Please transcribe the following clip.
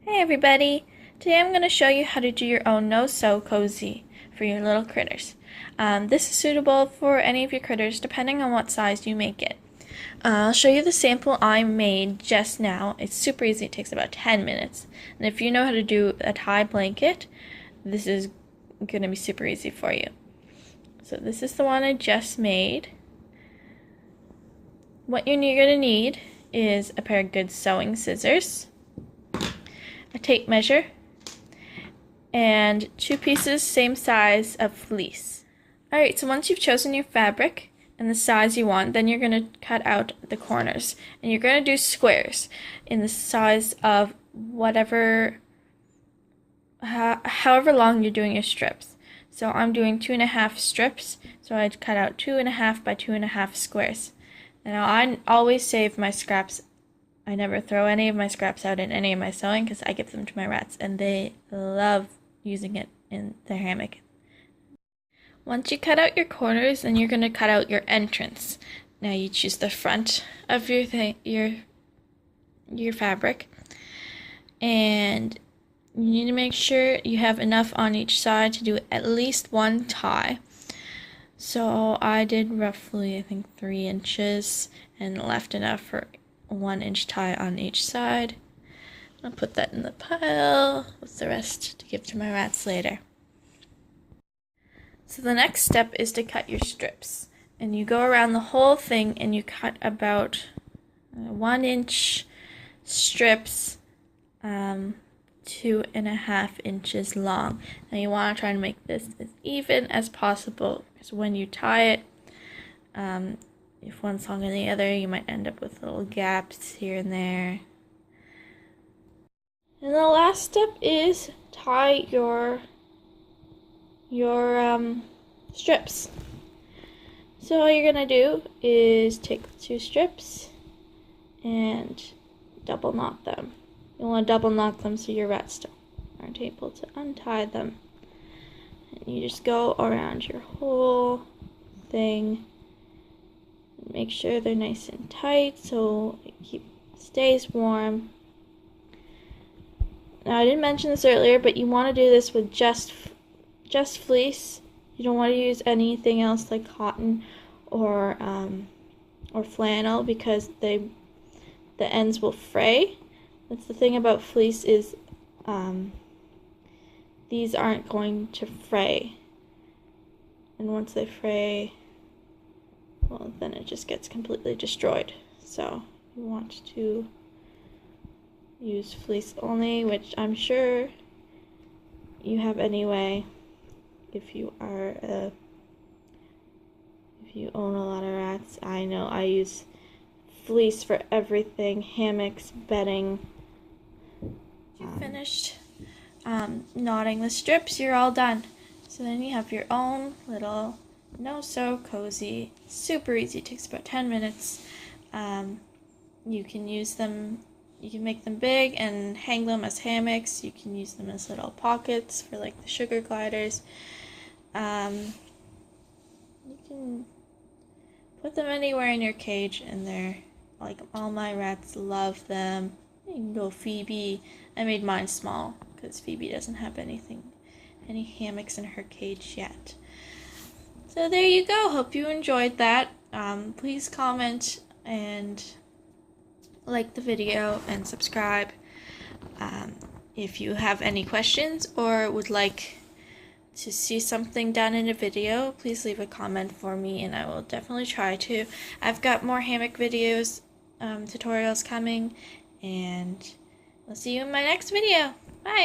Hey everybody! Today I'm going to show you how to do your own no-sew cozy for your little critters. This is suitable for any of your critters depending on what size you make it. I'll show you the sample I made just now. It's super easy, it takes about 10 minutes. And if you know how to do a tie blanket, this is going to be super easy for you. So this is the one I just made. What you're going to need is a pair of good sewing scissors, a tape measure, and 2 pieces same size of fleece. Alright, so once you've chosen your fabric and the size you want, then you're going to cut out the corners. And you're going to do squares in the size of whatever, however long you're doing your strips. So I'm doing 2.5 strips, so I'd cut out 2.5 by 2.5 squares. Now I always save my scraps. I never throw any of my scraps out in any of my sewing because I give them to my rats and they love using it in their hammock. Once you cut out your corners, then you're going to cut out your entrance. Now you choose the front of your fabric, and you need to make sure you have enough on each side to do at least one tie. So I did roughly, I think, 3 inches and left enough for 1-inch tie on each side. I'll put that in the pile with the rest to give to my rats later. So the next step is to cut your strips. And you go around the whole thing and you cut about 1-inch strips, 2.5 inches long. Now you want to try to make this as even as possible, because when you tie it, if one's longer than the other, you might end up with little gaps here and there. And the last step is tie your strips. So all you're gonna do is take the 2 strips and double knot them. You want to double knot them so your rats aren't able to untie them. And you just go around your whole thing. Make sure they're nice and tight so it stays warm. Now I didn't mention this earlier, but you want to do this with just fleece. You don't want to use anything else like cotton or flannel, because the ends will fray. That's the thing about fleece, is these aren't going to fray. And once they fray, well, then it just gets completely destroyed. So you want to use fleece only, which I'm sure you have anyway if you own a lot of rats. I know I use fleece for everything: hammocks, bedding. You finished knotting the strips, you're all done. So then you have your own little no-sew cozy. Super easy, it takes about 10 minutes. You can use them, you can make them big and hang them as hammocks. You can use them as little pockets for like the sugar gliders. You can put them anywhere in your cage, and they're like, all my rats love them. You can go Phoebe. I made mine small because Phoebe doesn't have any hammocks in her cage yet. So there you go. Hope you enjoyed that. Please comment and like the video and subscribe. If you have any questions or would like to see something done in a video, please leave a comment for me and I will definitely try to. I've got more hammock videos, tutorials coming, and I'll see you in my next video. Bye!